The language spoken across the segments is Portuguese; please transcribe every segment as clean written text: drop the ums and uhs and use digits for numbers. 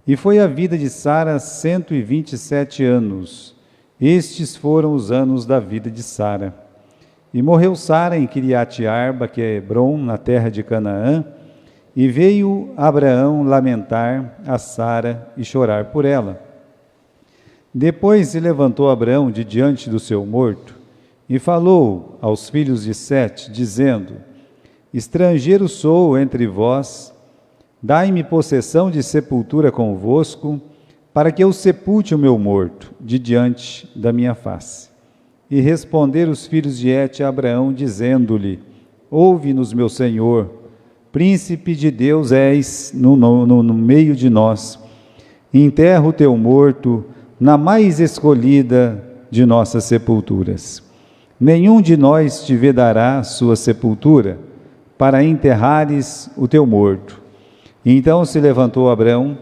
E foi a vida de Sara 127 anos. Estes foram os anos da vida de Sara. E morreu Sara em Quiriate-Arba, que é Hebrom, na terra de Canaã, e veio Abraão lamentar a Sara e chorar por ela. Depois se levantou Abraão de diante do seu morto, e falou aos filhos de Sete, dizendo: Estrangeiro sou entre vós, dai-me possessão de sepultura convosco, para que eu sepulte o meu morto de diante da minha face. E responderam os filhos de Et a Abraão, dizendo-lhe: Ouve-nos, meu senhor, príncipe de Deus és no meio de nós. Enterra o teu morto na mais escolhida de nossas sepulturas. Nenhum de nós te vedará sua sepultura, para enterrares o teu morto. Então se levantou Abraão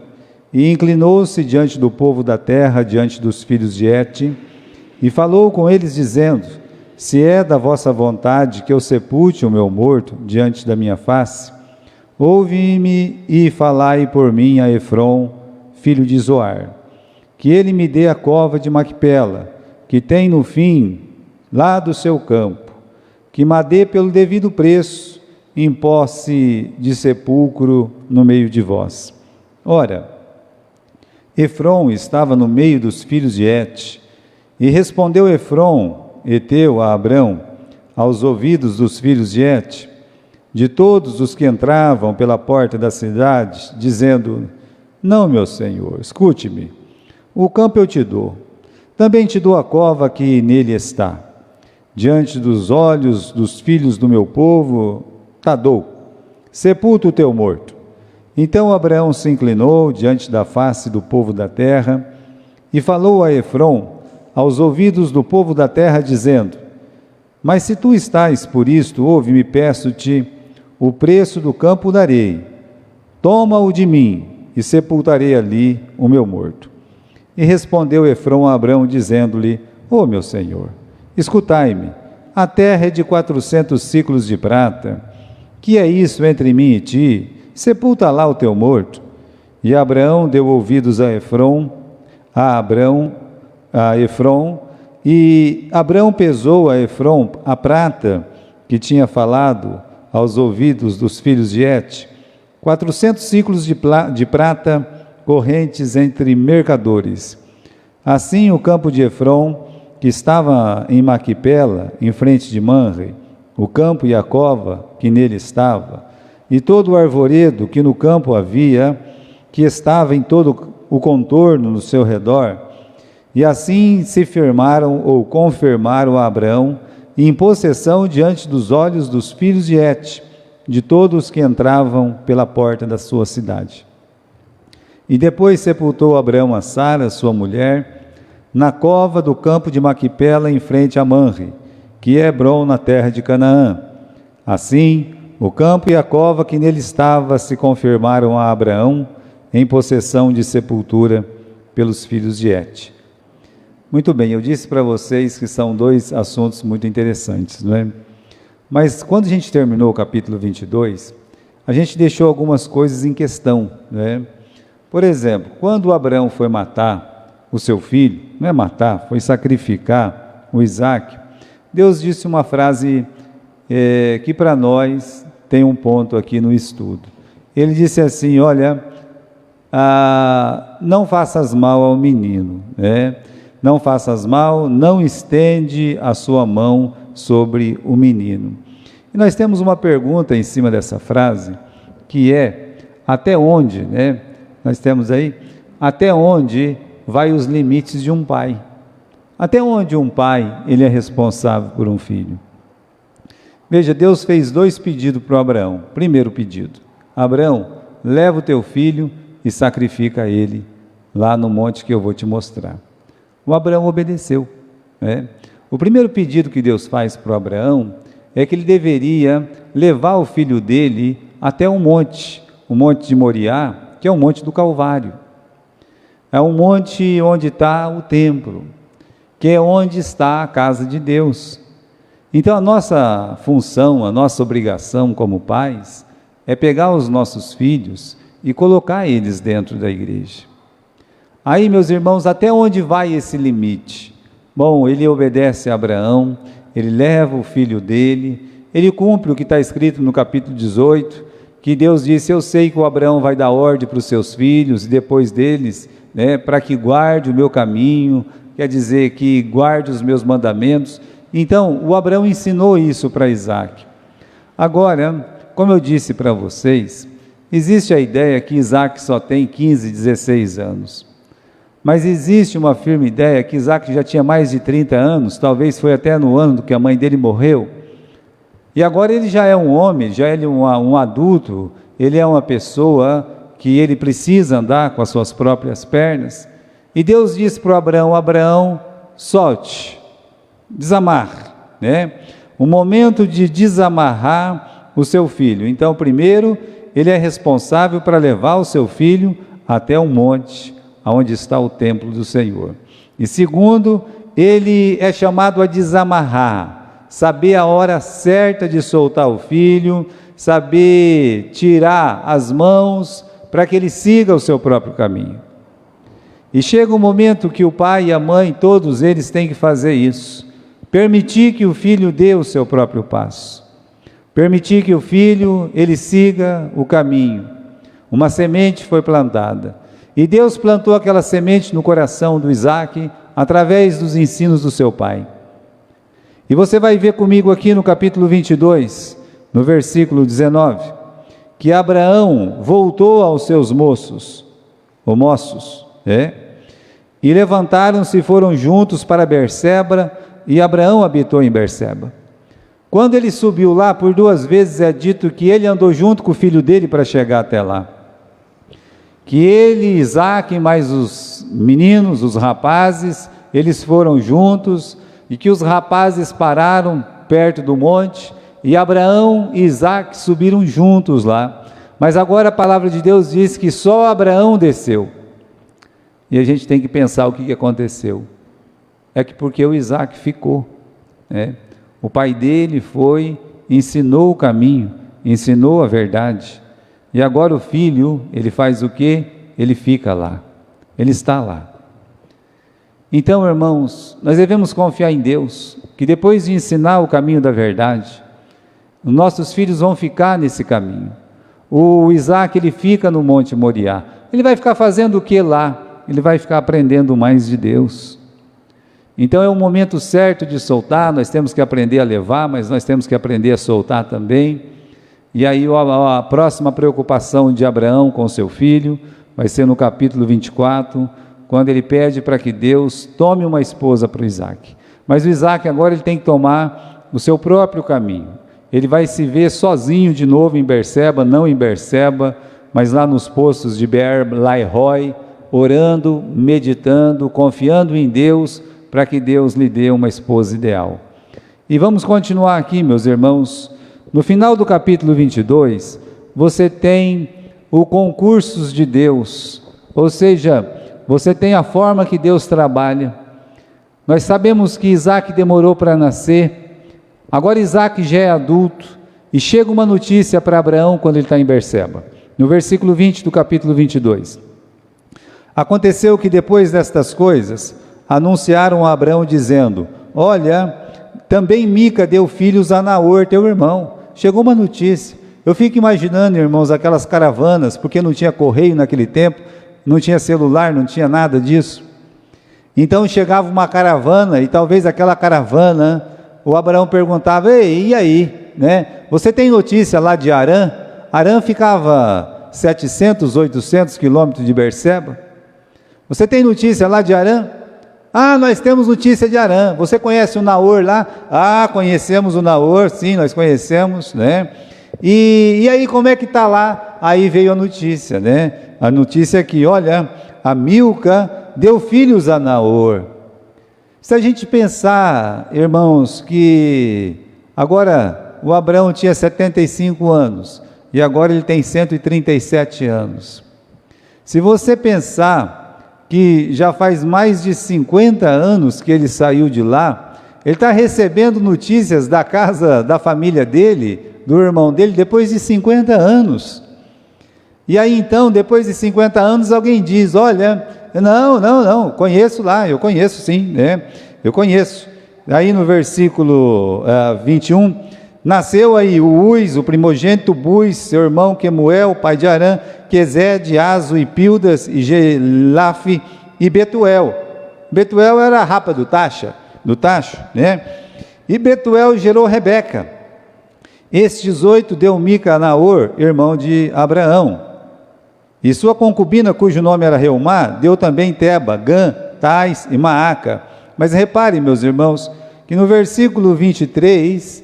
e inclinou-se diante do povo da terra, diante dos filhos de Et, e falou com eles, dizendo: Se é da vossa vontade que eu sepulte o meu morto diante da minha face, ouve-me e falai por mim a Efrom, filho de Zoar, que ele me dê a cova de Macpela, que tem no fim lá do seu campo, que me dê pelo devido preço, em posse de sepulcro no meio de vós. Ora, Efrom estava no meio dos filhos de Et, e respondeu Efrom, heteu, a Abrão, aos ouvidos dos filhos de Et, de todos os que entravam pela porta da cidade, dizendo: Não, meu senhor, escute-me, o campo eu te dou, também te dou a cova que nele está. Diante dos olhos dos filhos do meu povo, dou, sepulta o teu morto. Então Abraão se inclinou diante da face do povo da terra e falou a Efrom aos ouvidos do povo da terra, dizendo: Mas se tu estás por isto, ouve-me, peço-te, o preço do campo darei, toma-o de mim, e sepultarei ali o meu morto. E respondeu Efrom a Abraão, dizendo-lhe: Ó meu senhor, escutai-me, a terra é de 400 siclos de prata. Que é isso entre mim e ti? Sepulta lá o teu morto. E Abraão deu ouvidos a Efrom, e Abraão pesou a Efrom a prata que tinha falado aos ouvidos dos filhos de Et, 400 ciclos de prata correntes entre mercadores. Assim o campo de Efrom, que estava em Macpela, em frente de Manre, o campo e a cova que nele estava, e todo o arvoredo que no campo havia, que estava em todo o contorno no seu redor, e assim se firmaram ou confirmaram a Abraão em possessão diante dos olhos dos filhos de Et, de todos que entravam pela porta da sua cidade. E depois sepultou Abraão a Sara, sua mulher, na cova do campo de Macpela, em frente a Manre, que é Hebrom, na terra de Canaã. Assim, o campo e a cova que nele estava se confirmaram a Abraão em possessão de sepultura pelos filhos de Et. Muito bem, eu disse para vocês que são dois assuntos muito interessantes, não é? Mas quando a gente terminou o capítulo 22, a gente deixou algumas coisas em questão, não é? Por exemplo, quando Abraão foi matar o seu filho, não é matar, foi sacrificar o Isaque, Deus disse uma frase que para nós tem um ponto aqui no estudo. Ele disse assim: olha, não faças mal ao menino, né? Não faças mal, não estende a sua mão sobre o menino. E nós temos uma pergunta em cima dessa frase, que é: até onde, né? Nós temos aí, até onde vai os limites de um pai? Até onde um pai, ele é responsável por um filho? Veja, Deus fez dois pedidos para Abraão. Primeiro pedido: Abraão, leva o teu filho e sacrifica ele lá no monte que eu vou te mostrar. O Abraão obedeceu, né? O primeiro pedido que Deus faz para o Abraão é que ele deveria levar o filho dele até um monte, o monte de Moriá, que é o monte do Calvário. É um monte onde está o templo, que é onde está a casa de Deus. Então a nossa função, a nossa obrigação como pais, é pegar os nossos filhos e colocar eles dentro da igreja. Aí, meus irmãos, até onde vai esse limite? Bom, ele obedece a Abraão, ele leva o filho dele, ele cumpre o que está escrito no capítulo 18, que Deus disse: eu sei que o Abraão vai dar ordem para os seus filhos, e depois deles, para que guarde o meu caminho, quer dizer, que guarde os meus mandamentos. Então, o Abraão ensinou isso para Isaac. Agora, como eu disse para vocês, existe a ideia que Isaac só tem 15, 16 anos. Mas existe uma firme ideia que Isaac já tinha mais de 30 anos, talvez foi até no ano que a mãe dele morreu. E agora ele já é um homem, já é um adulto, ele é uma pessoa que ele precisa andar com as suas próprias pernas. E Deus disse para o Abraão: Abraão, solte, desamarre, o momento de desamarrar o seu filho. Então, primeiro, ele é responsável para levar o seu filho até um monte, onde está o templo do Senhor. E segundo, ele é chamado a desamarrar, saber a hora certa de soltar o filho, saber tirar as mãos para que ele siga o seu próprio caminho. E chega um momento que o pai e a mãe, todos eles têm que fazer isso, permitir que o filho dê o seu próprio passo, permitir que o filho, ele siga o caminho. Uma semente foi plantada, e Deus plantou aquela semente no coração do Isaac, através dos ensinos do seu pai. E você vai ver comigo aqui no capítulo 22, no versículo 19, que Abraão voltou aos seus moços, e levantaram-se e foram juntos para Berseba, e Abraão habitou em Berseba. Quando ele subiu lá, por 2 vezes é dito que ele andou junto com o filho dele para chegar até lá. Que ele, Isaac, mais os meninos, os rapazes, eles foram juntos, e que os rapazes pararam perto do monte, e Abraão e Isaac subiram juntos lá. Mas agora a palavra de Deus diz que só Abraão desceu. E a gente tem que pensar o que aconteceu. É que porque o Isaac ficou, o pai dele foi, ensinou o caminho, ensinou a verdade, e agora o filho, ele faz o quê? Ele fica lá, ele está lá. Então, irmãos, nós devemos confiar em Deus, que depois de ensinar o caminho da verdade, os nossos filhos vão ficar nesse caminho. O Isaac, ele fica no Monte Moriá, ele vai ficar fazendo o que lá? Ele vai ficar aprendendo mais de Deus. Então é o momento certo de soltar, nós temos que aprender a levar, mas nós temos que aprender a soltar também. E aí a próxima preocupação de Abraão com seu filho vai ser no capítulo 24, quando ele pede para que Deus tome uma esposa para o Isaac. Mas o Isaac agora ele tem que tomar o seu próprio caminho. Ele vai se ver sozinho de novo em Berseba, não em Berseba, mas lá nos poços de Beer-Lahai, orando, meditando, confiando em Deus, para que Deus lhe dê uma esposa ideal. E vamos continuar aqui, meus irmãos. No final do capítulo 22, você tem o concursos de Deus, ou seja, você tem a forma que Deus trabalha. Nós sabemos que Isaac demorou para nascer, agora Isaac já é adulto, e chega uma notícia para Abraão quando ele está em Berseba, no versículo 20 do capítulo 22. Aconteceu que depois destas coisas, anunciaram a Abraão dizendo: olha, também Mica deu filhos a Naor, teu irmão. Chegou uma notícia. Eu fico imaginando, irmãos, aquelas caravanas, porque não tinha correio naquele tempo, não tinha celular, não tinha nada disso. Então chegava uma caravana, e talvez aquela caravana, o Abraão perguntava: ei, e aí? Você tem notícia lá de Harã? Harã ficava 700, 800 quilômetros de Berseba. Você tem notícia lá de Harã? Ah, nós temos notícia de Harã. Você conhece o Naor lá? Ah, conhecemos o Naor, sim, nós conhecemos, E aí, como é que está lá? Aí veio a notícia, A notícia é que, olha, a Milca deu filhos a Naor. Se a gente pensar, irmãos, que agora o Abraão tinha 75 anos, e agora ele tem 137 anos. Se você pensar que já faz mais de 50 anos que ele saiu de lá, ele está recebendo notícias da casa, da família dele, do irmão dele, depois de 50 anos. E aí então, depois de 50 anos, alguém diz, olha, não, conheço lá, eu conheço sim, né? Eu conheço. Aí no versículo 21, nasceu aí o Uz, o primogênito Buz, seu irmão Quemuel, pai de Arã, Quesed, Azo e Pildas, e Gelaf e Betuel. Betuel era a rapa do tacho, né? E Betuel gerou Rebeca. Estes 8 deu Mica a Naor, irmão de Abraão. E sua concubina, cujo nome era Reumá, deu também Teba, Gã, Tais e Maaca. Mas reparem, meus irmãos, que no versículo 23,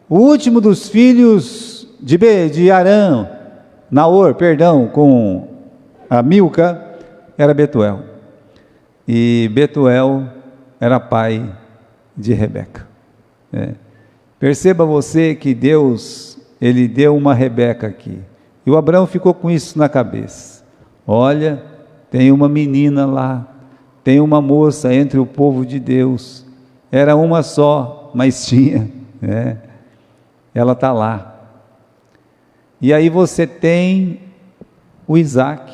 o último dos filhos de Arã, Naor, com a Milca, era Betuel. E Betuel era pai de Rebeca. Perceba você que Deus, ele deu uma Rebeca aqui. E o Abraão ficou com isso na cabeça. Olha, tem uma menina lá, tem uma moça entre o povo de Deus. Era uma só, mas tinha, né? Ela está lá. E aí você tem o Isaac.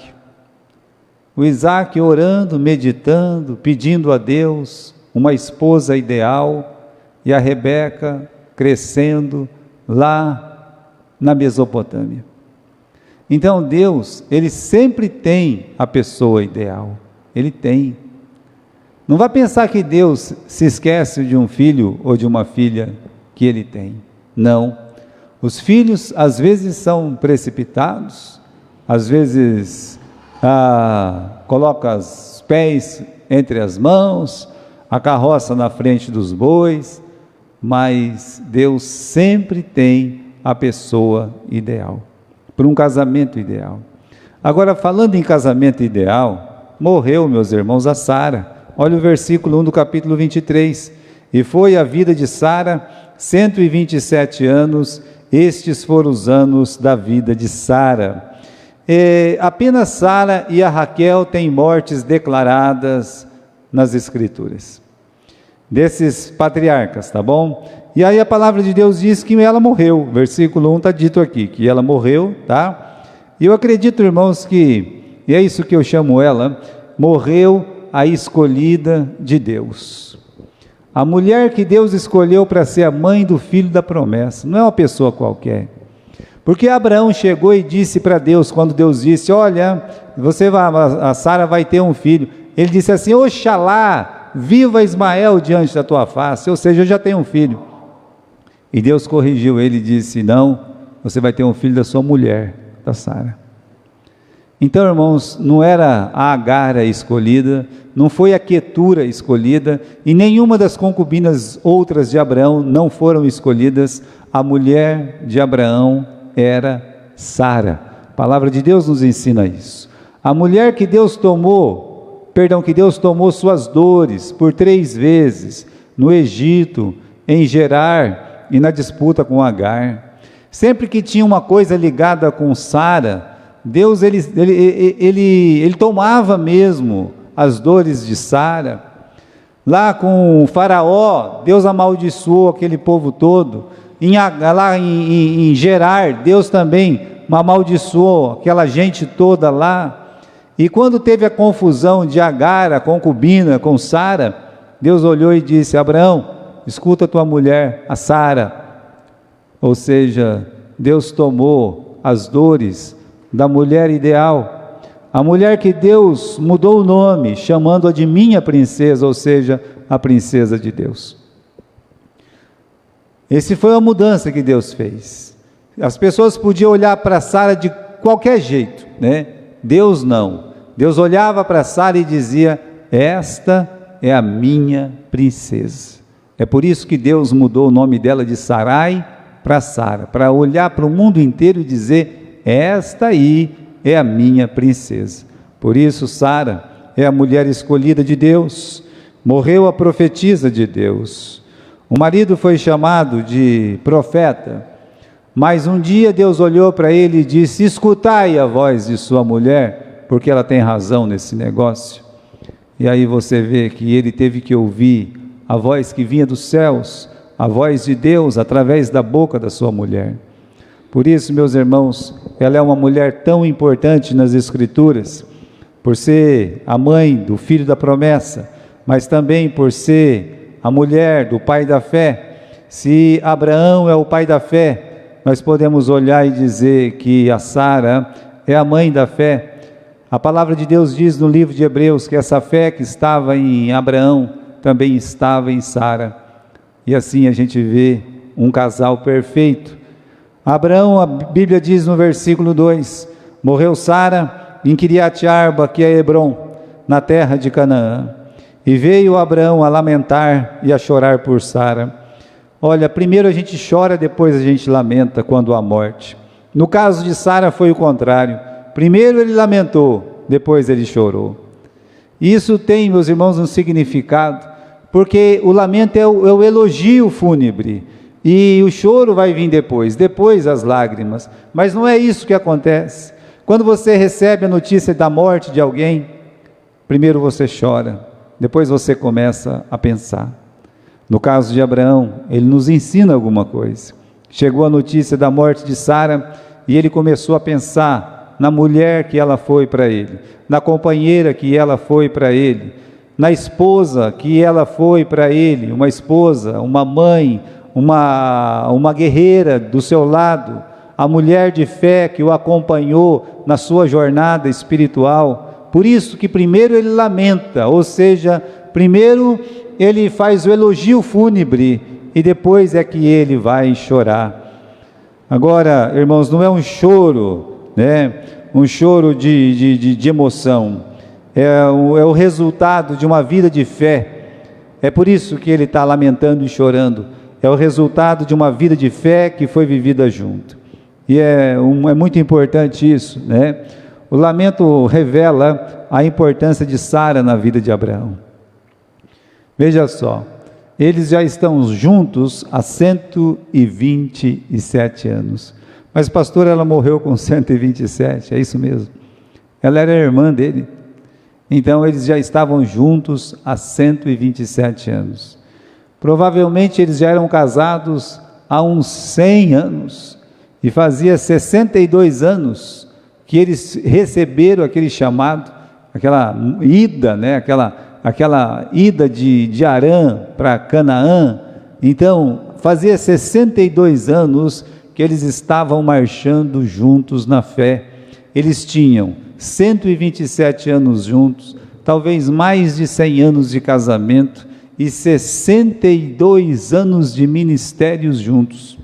O Isaac orando, meditando, pedindo a Deus uma esposa ideal, e a Rebeca crescendo lá na Mesopotâmia. Então Deus, ele sempre tem a pessoa ideal, ele tem. Não vá pensar que Deus se esquece de um filho ou de uma filha que ele tem. Não. Os filhos às vezes são precipitados, às vezes coloca os pés entre as mãos, a carroça na frente dos bois, mas Deus sempre tem a pessoa ideal, para um casamento ideal. Agora, falando em casamento ideal, morreu, meus irmãos, a Sara. Olha o versículo 1 do capítulo 23. E foi a vida de Sara 127 anos, estes foram os anos da vida de Sara. Apenas Sara e a Raquel têm mortes declaradas nas Escrituras, desses patriarcas, tá bom? E aí a palavra de Deus diz que ela morreu, versículo 1 está dito aqui, que ela morreu, tá? E eu acredito, irmãos, que, e é isso que eu chamo ela, morreu a escolhida de Deus. A mulher que Deus escolheu para ser a mãe do filho da promessa, não é uma pessoa qualquer. Porque Abraão chegou e disse para Deus, quando Deus disse, olha, a Sara vai ter um filho, ele disse assim, oxalá, viva Ismael diante da tua face, ou seja, eu já tenho um filho. E Deus corrigiu ele e disse, não, você vai ter um filho da sua mulher, da Sara. Então, irmãos, não era a Agar a escolhida, não foi a Quetura escolhida, e nenhuma das concubinas outras de Abraão não foram escolhidas. A mulher de Abraão era Sara. A palavra de Deus nos ensina isso. A mulher que Deus tomou suas dores por 3 vezes, no Egito, em Gerar e na disputa com Agar. Sempre que tinha uma coisa ligada com Sara, Deus ele tomava mesmo as dores de Sara. Lá com o Faraó, Deus amaldiçoou aquele povo todo. Lá em Gerar, Deus também amaldiçoou aquela gente toda lá. E quando teve a confusão de Agar, a concubina, com Sara, Deus olhou e disse, Abraão, escuta tua mulher, a Sara. Ou seja, Deus tomou as dores da mulher ideal, a mulher que Deus mudou o nome, chamando-a de minha princesa, ou seja, a princesa de Deus. Essa foi a mudança que Deus fez. As pessoas podiam olhar para Sara de qualquer jeito, né? Deus não. Deus olhava para Sara e dizia, esta é a minha princesa. É por isso que Deus mudou o nome dela de Sarai para Sara, para olhar para o mundo inteiro e dizer, esta aí é a minha princesa. Por isso Sara é a mulher escolhida de Deus, morreu a profetisa de Deus. O marido foi chamado de profeta, mas um dia Deus olhou para ele e disse, escutai a voz de sua mulher, porque ela tem razão nesse negócio. E aí você vê que ele teve que ouvir a voz que vinha dos céus, a voz de Deus através da boca da sua mulher. Por isso, meus irmãos, ela é uma mulher tão importante nas Escrituras, por ser a mãe do filho da promessa, mas também por ser a mulher do pai da fé. Se Abraão é o pai da fé, nós podemos olhar e dizer que a Sara é a mãe da fé. A palavra de Deus diz no livro de Hebreus que essa fé que estava em Abraão também estava em Sara. E assim a gente vê um casal perfeito. Abraão, a Bíblia diz no versículo 2, morreu Sara em Quiriate Arba, que é Hebrom, na terra de Canaã. E veio Abraão a lamentar e a chorar por Sara. Olha, primeiro a gente chora, depois a gente lamenta quando há morte. No caso de Sara foi o contrário. Primeiro ele lamentou, depois ele chorou. Isso tem, meus irmãos, um significado, porque o lamento é o elogio fúnebre, e o choro vai vir depois as lágrimas. Mas não é isso que acontece. Quando você recebe a notícia da morte de alguém, primeiro você chora, depois você começa a pensar. No caso de Abraão, ele nos ensina alguma coisa. Chegou a notícia da morte de Sara, e ele começou a pensar na mulher que ela foi para ele, na companheira que ela foi para ele, na esposa que ela foi para ele, uma esposa, uma mãe, uma guerreira do seu lado, a mulher de fé que o acompanhou na sua jornada espiritual. Por isso que primeiro ele lamenta, ou seja, primeiro ele faz o elogio fúnebre e depois é que ele vai chorar. Agora, irmãos, não é um choro, né? Um choro de emoção, é o resultado de uma vida de fé. É por isso que ele está lamentando e chorando. É o resultado de uma vida de fé que foi vivida junto. E é muito importante isso, né? O lamento revela a importância de Sara na vida de Abraão. Veja só, eles já estão juntos há 127 anos. Mas pastor, ela morreu com 127, é isso mesmo? Ela era irmã dele. Então eles já estavam juntos há 127 anos. Provavelmente eles já eram casados há uns 100 anos, e fazia 62 anos que eles receberam aquele chamado, aquela ida, né? aquela ida de Harã para Canaã. Então fazia 62 anos que eles estavam marchando juntos na fé. Eles tinham 127 anos juntos, talvez mais de 100 anos de casamento, e 62 anos de ministérios juntos.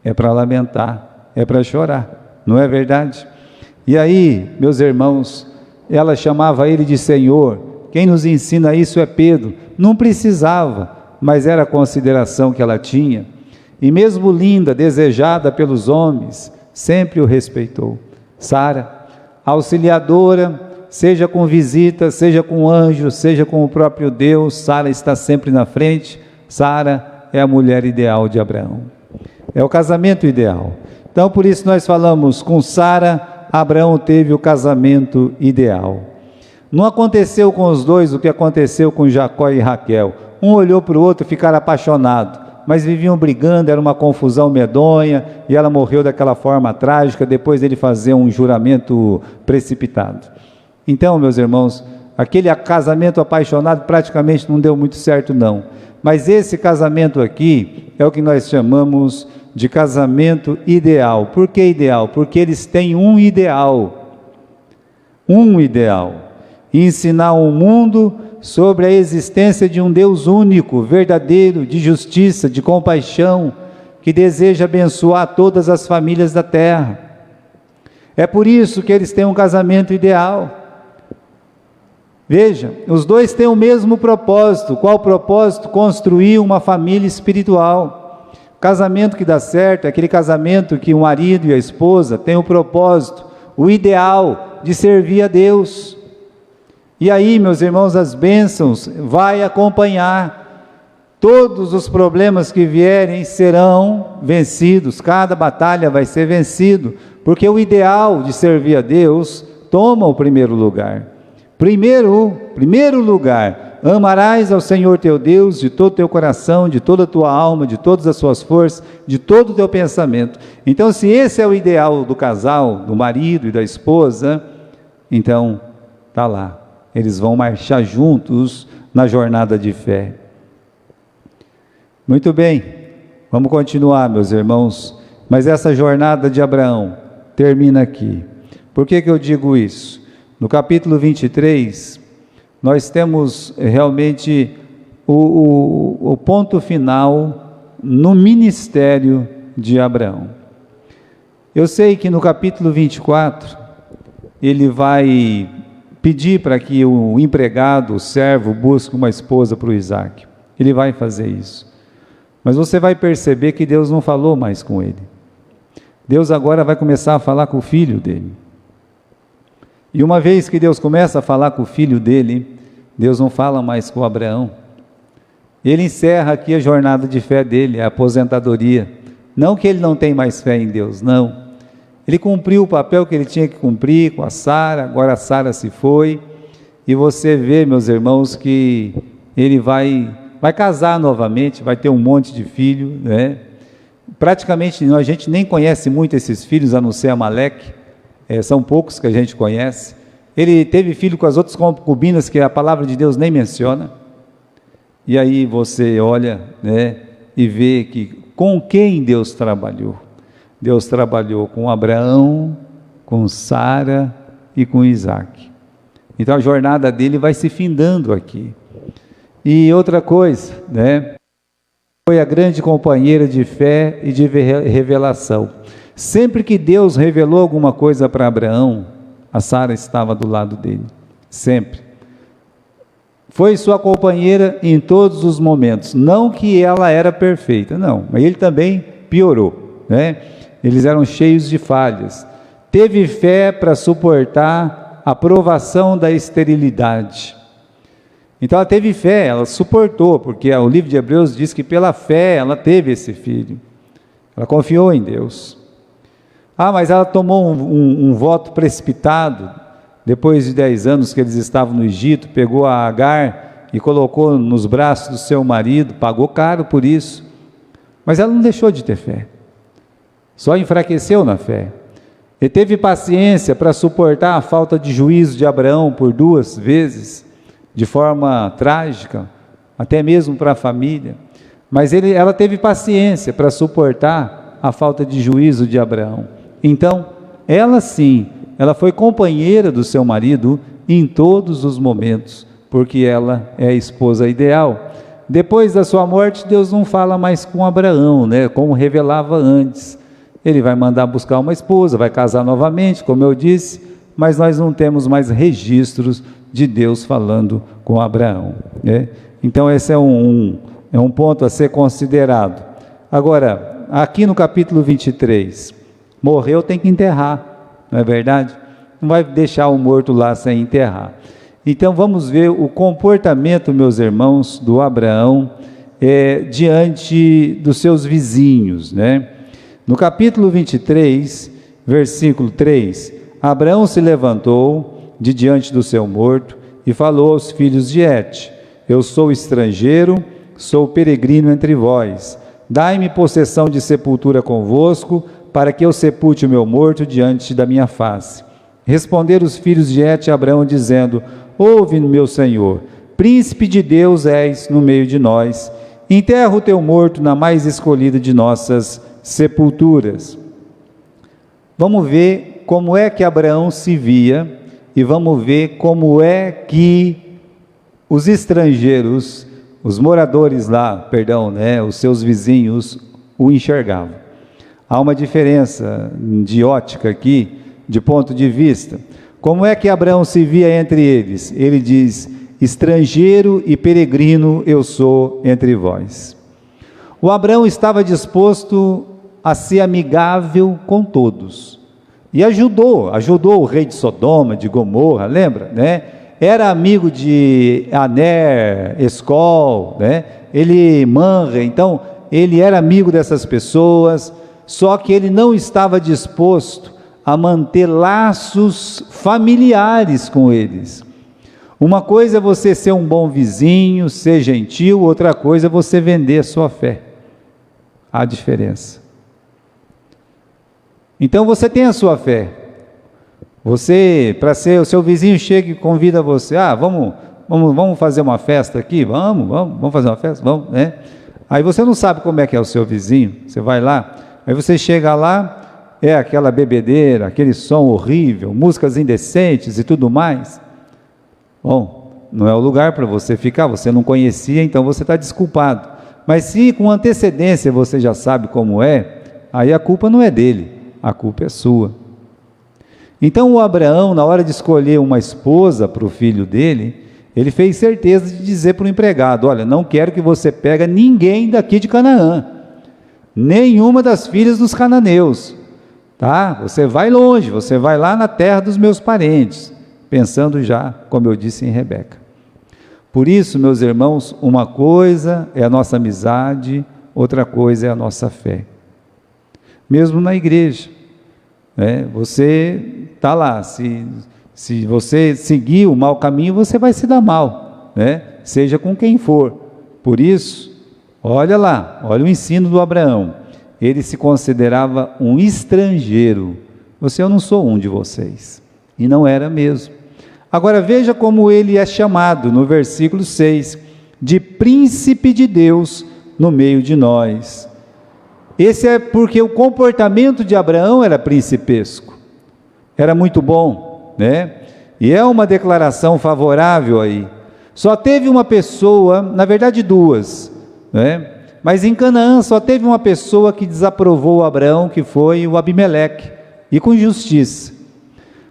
É para lamentar, é para chorar, não é verdade? E aí, meus irmãos, ela chamava ele de Senhor. Quem nos ensina isso é Pedro. Não precisava, mas era a consideração que ela tinha. E mesmo linda, desejada pelos homens, sempre o respeitou. Sara, auxiliadora, seja com visita, seja com anjo, seja com o próprio Deus, Sara está sempre na frente. Sara é a mulher ideal de Abraão, é o casamento ideal. Então por isso nós falamos, com Sara, Abraão teve o casamento ideal. Não aconteceu com os dois o que aconteceu com Jacó e Raquel. Um olhou para o outro e ficaram apaixonados, mas viviam brigando, era uma confusão medonha, e ela morreu daquela forma trágica, depois dele fazer um juramento precipitado. Então, meus irmãos, aquele casamento apaixonado praticamente não deu muito certo não, mas esse casamento aqui é o que nós chamamos de casamento ideal. Por que ideal? Porque eles têm um ideal, ensinar o mundo sobre a existência de um Deus único, verdadeiro, de justiça, de compaixão, que deseja abençoar todas as famílias da terra. É por isso que eles têm um casamento ideal. Veja, os dois têm o mesmo propósito. Qual o propósito? Construir uma família espiritual. O casamento que dá certo é aquele casamento que o marido e a esposa têm o propósito, o ideal de servir a Deus. E aí, meus irmãos, as bênçãos vai acompanhar. Todos os problemas que vierem serão vencidos, cada batalha vai ser vencido, porque o ideal de servir a Deus toma o primeiro lugar. Primeiro lugar, amarás ao Senhor teu Deus de todo o teu coração, de toda a tua alma, de todas as suas forças, de todo o teu pensamento. Então, se esse é o ideal do casal, do marido e da esposa, então, está lá. Eles vão marchar juntos na jornada de fé. Muito bem, vamos continuar, meus irmãos. Mas essa jornada de Abraão termina aqui. Por que eu digo isso? No capítulo 23, nós temos realmente o ponto final no ministério de Abraão. Eu sei que no capítulo 24, ele vai pedir para que o empregado, o servo, busque uma esposa para o Isaac. Ele vai fazer isso. Mas você vai perceber que Deus não falou mais com ele. Deus agora vai começar a falar com o filho dele. E uma vez que Deus começa a falar com o filho dele, Deus não fala mais com Abraão. Ele encerra aqui a jornada de fé dele, a aposentadoria. Não que ele não tem mais fé em Deus, não. Ele cumpriu o papel que ele tinha que cumprir com a Sara, agora a Sara se foi. E você vê, meus irmãos, que ele vai casar novamente, vai ter um monte de filho, né? Praticamente a gente nem conhece muito esses filhos, a não ser Amaleque, são poucos que a gente conhece. Ele teve filho com as outras concubinas que a palavra de Deus nem menciona. E aí você olha, né, e vê que com quem Deus trabalhou. Deus trabalhou com Abraão, com Sara e com Isaac. Então a jornada dele vai se findando aqui. E outra coisa, né? Foi a grande companheira de fé e de revelação. Sempre que Deus revelou alguma coisa para Abraão, a Sara estava do lado dele. Sempre. Foi sua companheira em todos os momentos. Não que ela era perfeita, não. Mas ele também piorou, né? Eles eram cheios de falhas. Teve fé para suportar a provação da esterilidade. Então ela teve fé, ela suportou, porque o livro de Hebreus diz que pela fé ela teve esse filho. Ela confiou em Deus. Mas ela tomou um voto precipitado, depois de 10 anos que eles estavam no Egito, pegou a Agar e colocou nos braços do seu marido, pagou caro por isso. Mas ela não deixou de ter fé, só enfraqueceu na fé. Ele teve paciência para suportar a falta de juízo de Abraão por 2 vezes, de forma trágica, até mesmo para a família, mas ela teve paciência para suportar a falta de juízo de Abraão. Então, ela sim, ela foi companheira do seu marido em todos os momentos, porque ela é a esposa ideal. Depois da sua morte, Deus não fala mais com Abraão, né, como revelava antes. Ele vai mandar buscar uma esposa, vai casar novamente, como eu disse, mas nós não temos mais registros de Deus falando com Abraão, né? Então esse é um ponto a ser considerado. Agora, aqui no capítulo 23, morreu, tem que enterrar, não é verdade? Não vai deixar o morto lá sem enterrar. Então vamos ver o comportamento, meus irmãos, do Abraão diante dos seus vizinhos, né? No capítulo 23, versículo 3, Abraão se levantou de diante do seu morto e falou aos filhos de Et: eu sou estrangeiro, sou peregrino entre vós, dai-me possessão de sepultura convosco, para que eu sepulte o meu morto diante da minha face. Responderam os filhos de Et a Abraão, dizendo: ouve, meu senhor, príncipe de Deus és no meio de nós, enterra o teu morto na mais escolhida de nossas sepulturas. Vamos ver como é que Abraão se via, e vamos ver como é que os estrangeiros, os moradores lá, os seus vizinhos o enxergavam. Há uma diferença de ótica aqui, de ponto de vista. Como é que Abraão se via entre eles? Ele diz: estrangeiro e peregrino eu sou entre vós. O Abraão estava disposto a ser amigável com todos. E ajudou o rei de Sodoma, de Gomorra, lembra, né? Era amigo de Aner, Escol, né? Manre, então ele era amigo dessas pessoas, só que ele não estava disposto a manter laços familiares com eles. Uma coisa é você ser um bom vizinho, ser gentil, outra coisa é você vender a sua fé. Há diferença. Então você tem a sua fé. Você, para ser, o seu vizinho chega e convida você, vamos fazer uma festa aqui? Vamos fazer uma festa? Vamos, né? Aí você não sabe como é que é o seu vizinho, você vai lá, aí você chega lá, é aquela bebedeira, aquele som horrível, músicas indecentes e tudo mais. Bom, não é o lugar para você ficar, você não conhecia, então você está desculpado. Mas se com antecedência você já sabe como é, aí a culpa não é dele, a culpa é sua. Então o Abraão, na hora de escolher uma esposa para o filho dele, ele fez certeza de dizer para o empregado: olha, não quero que você pegue ninguém daqui de Canaã, nenhuma das filhas dos cananeus, tá? Você vai longe, você vai lá na terra dos meus parentes, pensando já, como eu disse, em Rebeca. Por isso, meus irmãos, uma coisa é a nossa amizade, outra coisa é a nossa fé. Mesmo na igreja, né? Você está lá, se você seguir o mau caminho, você vai se dar mal, né? Seja com quem for. Por isso, olha lá, olha o ensino do Abraão. Ele se considerava um estrangeiro. Eu não sou um de vocês. E não era mesmo. Agora veja como ele é chamado no versículo 6, de príncipe de Deus no meio de nós. Esse é porque o comportamento de Abraão era principesco, era muito bom, né? E é uma declaração favorável aí. Só teve uma pessoa, na verdade duas, né? Mas em Canaã só teve uma pessoa que desaprovou Abraão, que foi o Abimeleque, e com justiça.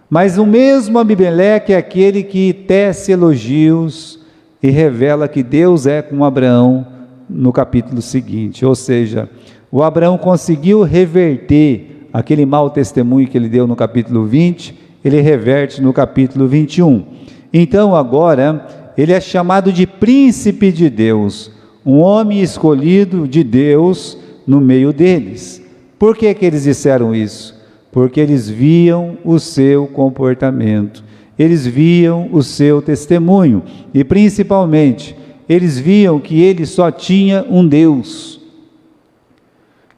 Mas o mesmo Abimeleque é aquele que tece elogios e revela que Deus é com Abraão no capítulo seguinte. Ou seja, o Abraão conseguiu reverter aquele mau testemunho que ele deu no capítulo 20, ele reverte no capítulo 21. Então agora ele é chamado de príncipe de Deus, um homem escolhido de Deus no meio deles. Por que eles disseram isso? Porque eles viam o seu comportamento, eles viam o seu testemunho, e principalmente, eles viam que ele só tinha um Deus,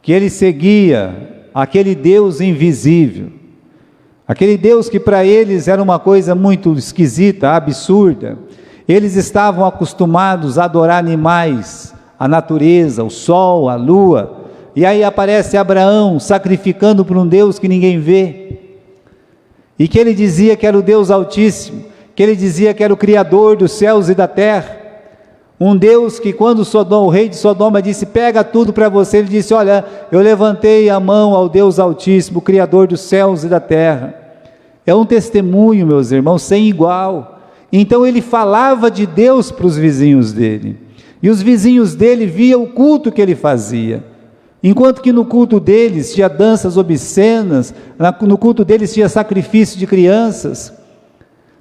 que ele seguia aquele Deus invisível, aquele Deus que para eles era uma coisa muito esquisita, absurda. Eles estavam acostumados a adorar animais, a natureza, o sol, a lua. E aí aparece Abraão sacrificando para um Deus que ninguém vê, e que ele dizia que era o Deus Altíssimo, que ele dizia que era o Criador dos céus e da terra, um Deus que quando o rei de Sodoma disse, pega tudo para você, ele disse, olha, eu levantei a mão ao Deus Altíssimo, Criador dos céus e da terra. É um testemunho, meus irmãos, sem igual. Então ele falava de Deus para os vizinhos dele, e os vizinhos dele viam o culto que ele fazia. Enquanto que no culto deles tinha danças obscenas, no culto deles tinha sacrifício de crianças,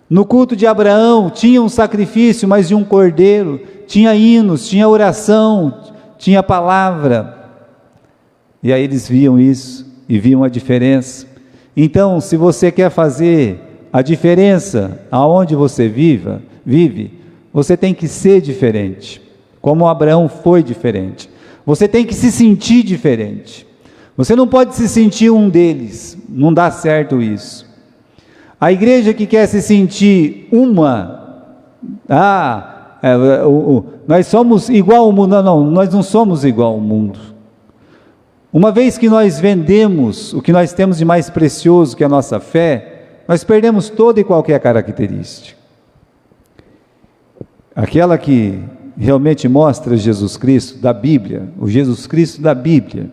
no culto de Abraão tinha um sacrifício, mas de um cordeiro, tinha hinos, tinha oração, tinha palavra, e aí eles viam isso, e viam a diferença. Então, se você quer fazer a diferença aonde você vive, você tem que ser diferente, como Abraão foi diferente. Você tem que se sentir diferente. Você não pode se sentir um deles, não dá certo isso. A igreja que quer se sentir nós somos igual ao mundo. Não, nós não somos igual ao mundo. Uma vez que nós vendemos o que nós temos de mais precioso, que é a nossa fé, nós perdemos toda e qualquer característica. Aquela que realmente mostra Jesus Cristo da Bíblia, o Jesus Cristo da Bíblia.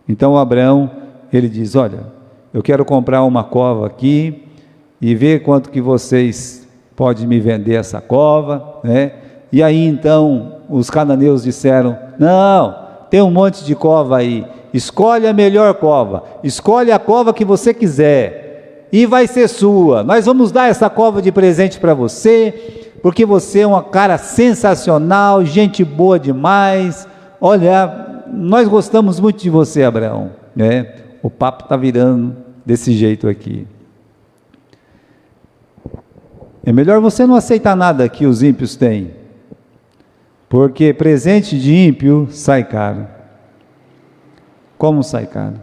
Então Abraão, ele diz, olha, eu quero comprar uma cova aqui, e ver quanto que vocês podem me vender essa cova, né? E aí então, os cananeus disseram, não, tem um monte de cova aí, escolhe a melhor cova, escolhe a cova que você quiser, e vai ser sua, nós vamos dar essa cova de presente para você, porque você é uma cara sensacional, gente boa demais, olha, nós gostamos muito de você, Abraão, né? O papo está virando desse jeito aqui. É melhor você não aceitar nada que os ímpios têm, porque presente de ímpio sai caro. Como sai caro?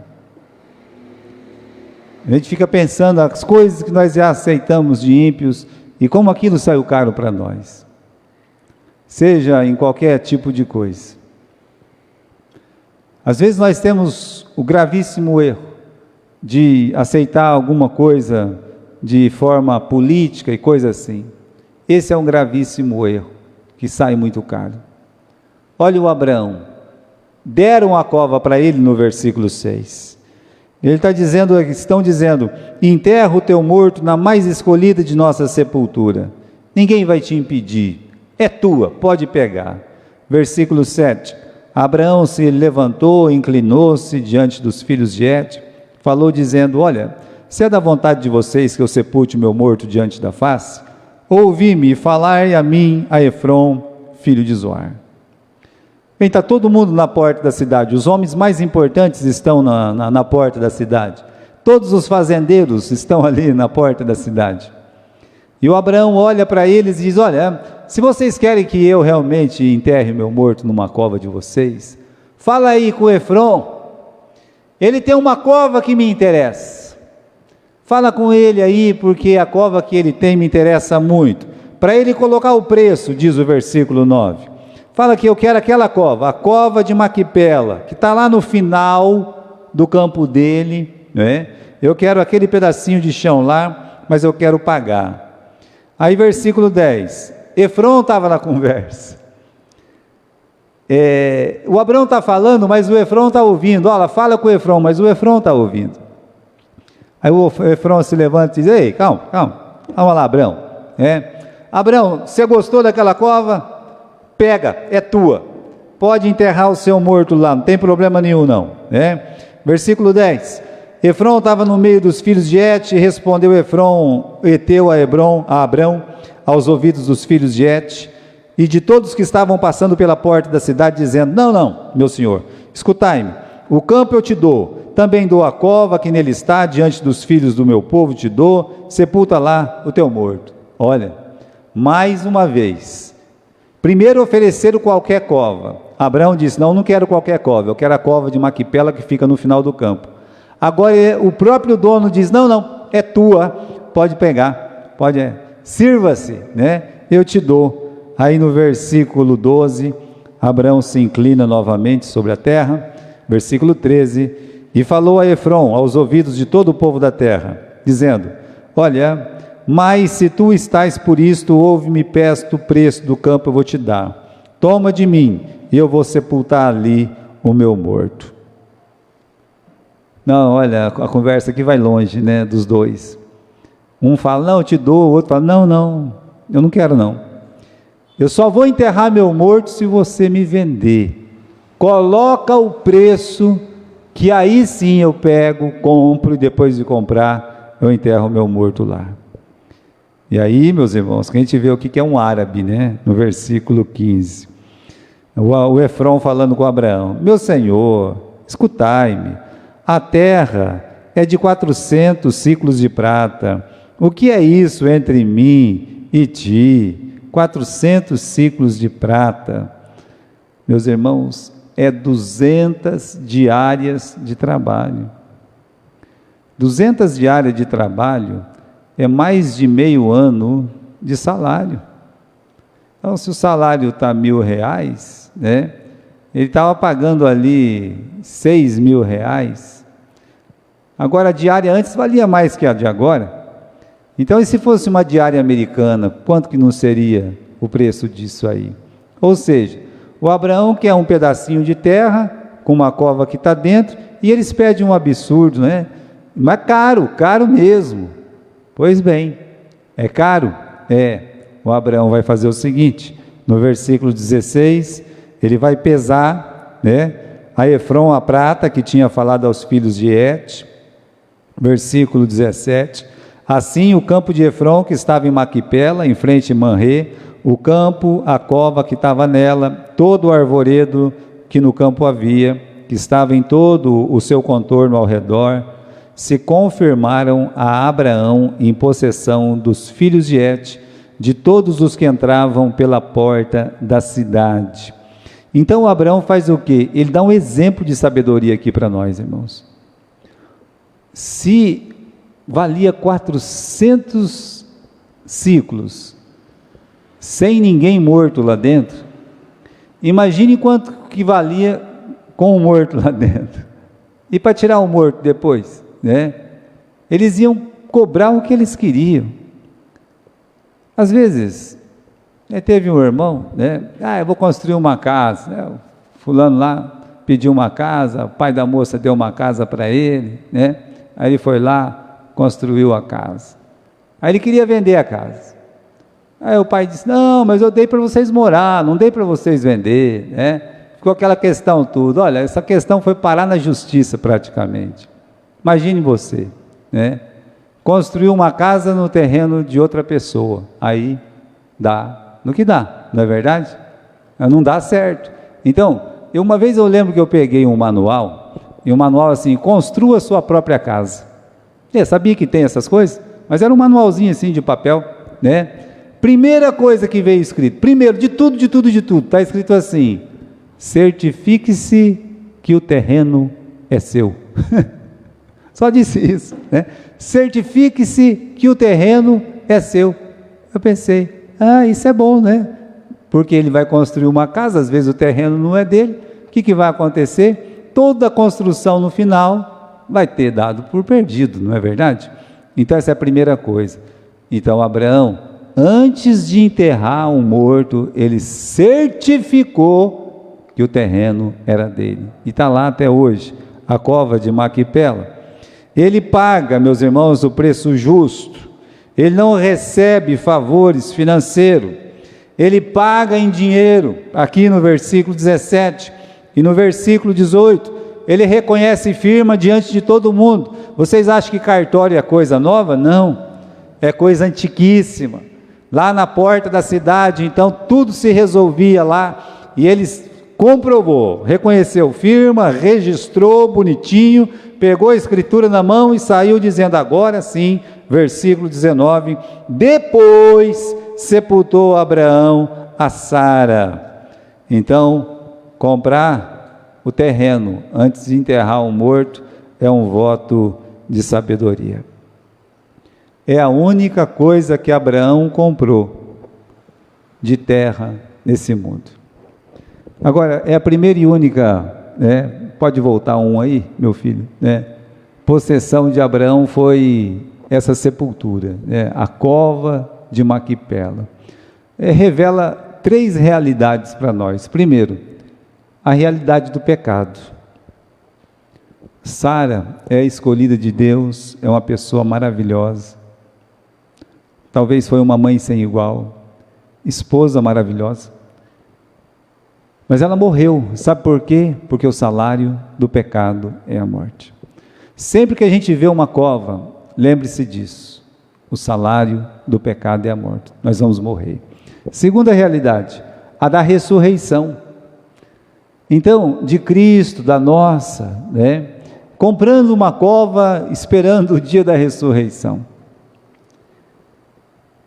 A gente fica pensando as coisas que nós já aceitamos de ímpios e como aquilo saiu caro para nós. Seja em qualquer tipo de coisa. Às vezes nós temos o gravíssimo erro de aceitar alguma coisa de forma política e coisa assim. Esse é um gravíssimo erro, que sai muito caro. Olha o Abraão, deram a cova para ele no versículo 6. Ele está dizendo, estão dizendo, enterra o teu morto na mais escolhida de nossa sepultura. Ninguém vai te impedir, é tua, pode pegar. Versículo 7, Abraão se levantou, inclinou-se diante dos filhos de Et, falou dizendo, olha, se é da vontade de vocês que eu sepulte o meu morto diante da face, ouvi-me e falai a mim, a Efrom, filho de Zoar. Bem, está todo mundo na porta da cidade, os homens mais importantes estão na porta da cidade, todos os fazendeiros estão ali na porta da cidade, e o Abraão olha para eles e diz, olha, se vocês querem que eu realmente enterre meu morto numa cova de vocês, fala aí com Efrom, ele tem uma cova que me interessa, fala com ele aí, porque a cova que ele tem me interessa muito, para ele colocar o preço, diz o versículo 9, fala que eu quero aquela cova, a cova de Maquipela, que está lá no final do campo dele, né? Eu quero aquele pedacinho de chão lá, mas eu quero pagar. Aí versículo 10, Efrom estava na conversa, o Abraão está falando, mas o Efrom está ouvindo, olha, fala com o Efrom, mas o Efrom está ouvindo. Aí o Efrom se levanta e diz, ei, calma lá, Abraão, Abraão, você gostou daquela cova? Pega, é tua, pode enterrar o seu morto lá, não tem problema nenhum não, Versículo 10, Efrom estava no meio dos filhos de Et, e respondeu Efrom, Eteu a Abrão, aos ouvidos dos filhos de Et, e de todos que estavam passando pela porta da cidade, dizendo, não, meu senhor, escutai-me, o campo eu te dou, também dou a cova que nele está, diante dos filhos do meu povo te dou, sepulta lá o teu morto. Olha, mais uma vez, primeiro ofereceram qualquer cova, Abraão disse, não quero qualquer cova, eu quero a cova de Maquipela que fica no final do campo. Agora o próprio dono diz, não, é tua, pode pegar, sirva-se, eu te dou. Aí no versículo 12, Abraão se inclina novamente sobre a terra, versículo 13, e falou a Efrom, aos ouvidos de todo o povo da terra, dizendo, olha, mas se tu estás por isto, ouve-me, peço o preço do campo eu vou te dar, toma de mim, e eu vou sepultar ali o meu morto. Não, olha, a conversa aqui vai longe, dos dois. Um fala, não, eu te dou, o outro fala, não, eu não quero não. Eu só vou enterrar meu morto se você me vender. Coloca o preço, que aí sim eu pego, compro, e depois de comprar, eu enterro meu morto lá. E aí, meus irmãos, que a gente vê o que é um árabe, no versículo 15. O Efrom falando com Abraão, meu senhor, escutai-me, a terra é de 400 ciclos de prata, o que é isso entre mim e ti? 400 ciclos de prata, meus irmãos, é 200 diárias de trabalho. 200 diárias de trabalho é mais de meio ano de salário. Então, se o salário está R$1.000, ele estava pagando ali R$6.000. Agora, a diária antes valia mais que a de agora. Então, e se fosse uma diária americana, quanto que não seria o preço disso aí? Ou seja, o Abraão quer um pedacinho de terra, com uma cova que está dentro, e eles pedem um absurdo, mas caro mesmo. Pois bem, é caro? O Abraão vai fazer o seguinte, no versículo 16, ele vai pesar, a Efrom a prata, que tinha falado aos filhos de Et, versículo 17, assim o campo de Efrom, que estava em Maquipela, em frente a Manrê, o campo, a cova que estava nela, todo o arvoredo que no campo havia, que estava em todo o seu contorno ao redor, se confirmaram a Abraão em possessão dos filhos de Et, de todos os que entravam pela porta da cidade. Então Abraão faz o quê? Ele dá um exemplo de sabedoria aqui para nós, irmãos. Se valia 400 ciclos, sem ninguém morto lá dentro, imagine quanto que valia com o morto lá dentro. E para tirar o morto depois, né? Eles iam cobrar o que eles queriam. Às vezes, teve um irmão, né? Eu vou construir uma casa, né? O fulano lá pediu uma casa, o pai da moça deu uma casa para ele, né? Aí ele foi lá, construiu a casa. Aí ele queria vender a casa. Aí o pai disse: não, mas eu dei para vocês morar, não dei para vocês vender, né? Ficou aquela questão tudo. Olha, essa questão foi parar na justiça praticamente. Imagine você, né? Construiu uma casa no terreno de outra pessoa, aí dá no que dá, não é verdade? Não dá certo. Então, uma vez eu lembro que eu peguei um manual, e um manual assim: construa sua própria casa. Sabia que tem essas coisas? Mas era um manualzinho assim de papel, né? Primeira coisa que veio escrito, primeiro de tudo, está escrito assim: certifique-se que o terreno é seu. Só disse isso, né? Certifique-se que o terreno é seu. Eu pensei: isso é bom, né? Porque ele vai construir uma casa, às vezes o terreno não é dele. O que vai acontecer? Toda a construção no final vai ter dado por perdido, não é verdade? Então essa é a primeira coisa. Então Abraão, antes de enterrar um morto, ele certificou que o terreno era dele. E está lá até hoje, a cova de Maquipela. Ele paga, meus irmãos, o preço justo. Ele não recebe favores financeiros. Ele paga em dinheiro, aqui no versículo 17 e no versículo 18. Ele reconhece e firma diante de todo mundo. Vocês acham que cartório é coisa nova? Não, é coisa antiquíssima. Lá na porta da cidade, então, tudo se resolvia lá, e eles comprovou, reconheceu, firma, registrou bonitinho, pegou a escritura na mão e saiu dizendo: agora sim, versículo 19, depois sepultou Abraão a Sara. Então, comprar o terreno antes de enterrar um morto é um voto de sabedoria. É a única coisa que Abraão comprou de terra nesse mundo. Agora, é a primeira e única, pode voltar um aí, meu filho, possessão de Abraão foi essa sepultura, a cova de Maquipela. Revela 3 realidades para nós. Primeiro, a realidade do pecado. Sara é escolhida de Deus, é uma pessoa maravilhosa, talvez foi uma mãe sem igual, esposa maravilhosa, mas ela morreu. Sabe por quê? Porque o salário do pecado é a morte. Sempre que a gente vê uma cova, lembre-se disso: o salário do pecado é a morte, nós vamos morrer. Segunda realidade, a da ressurreição. Então, de Cristo, da nossa, comprando uma cova, esperando o dia da ressurreição.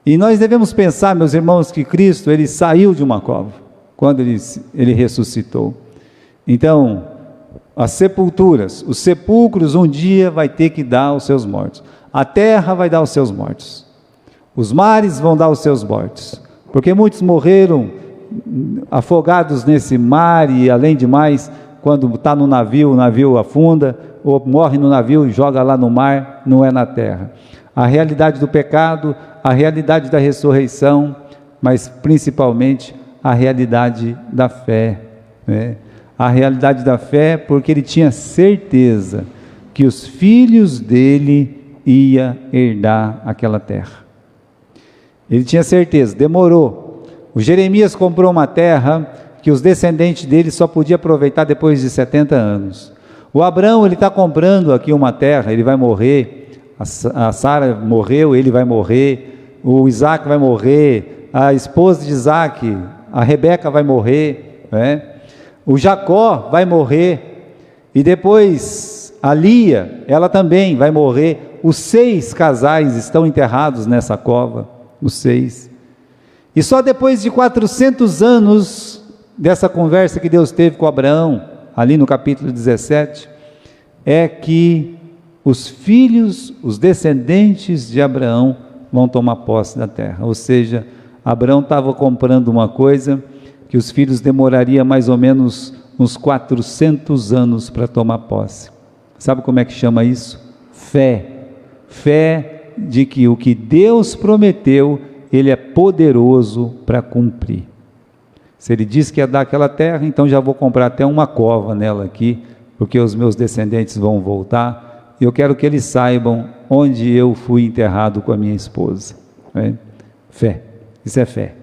E nós devemos pensar, meus irmãos, que Cristo, ele saiu de uma cova, quando ele ressuscitou. Então, as sepulturas, os sepulcros um dia vai ter que dar os seus mortos. A terra vai dar os seus mortos. Os mares vão dar os seus mortos. Porque muitos morreram afogados nesse mar, e além de mais, quando está no navio, o navio afunda, ou morre no navio e joga lá no mar, não é na terra. A realidade do pecado, a realidade da ressurreição, mas principalmente a realidade da fé, a realidade da fé, porque ele tinha certeza que os filhos dele iam herdar aquela terra. Ele tinha certeza, demorou. O Jeremias comprou uma terra que os descendentes dele só podiam aproveitar depois de 70 anos. O Abraão, ele está comprando aqui uma terra, ele vai morrer, a Sara morreu, ele vai morrer, o Isaac vai morrer, a esposa de Isaac, a Rebeca vai morrer, o Jacó vai morrer, e depois a Lia, ela também vai morrer. Os 6 casais estão enterrados nessa cova, os 6. E só depois de 400 anos dessa conversa que Deus teve com Abraão, ali no capítulo 17, é que os filhos, os descendentes de Abraão vão tomar posse da terra. Ou seja, Abraão estava comprando uma coisa que os filhos demorariam mais ou menos uns 400 anos para tomar posse. Sabe como é que chama isso? Fé. Fé de que o que Deus prometeu, Ele é poderoso para cumprir. Se Ele disse que ia dar aquela terra, então já vou comprar até uma cova nela aqui, porque os meus descendentes vão voltar, e eu quero que eles saibam onde eu fui enterrado com a minha esposa. Fé, isso é fé.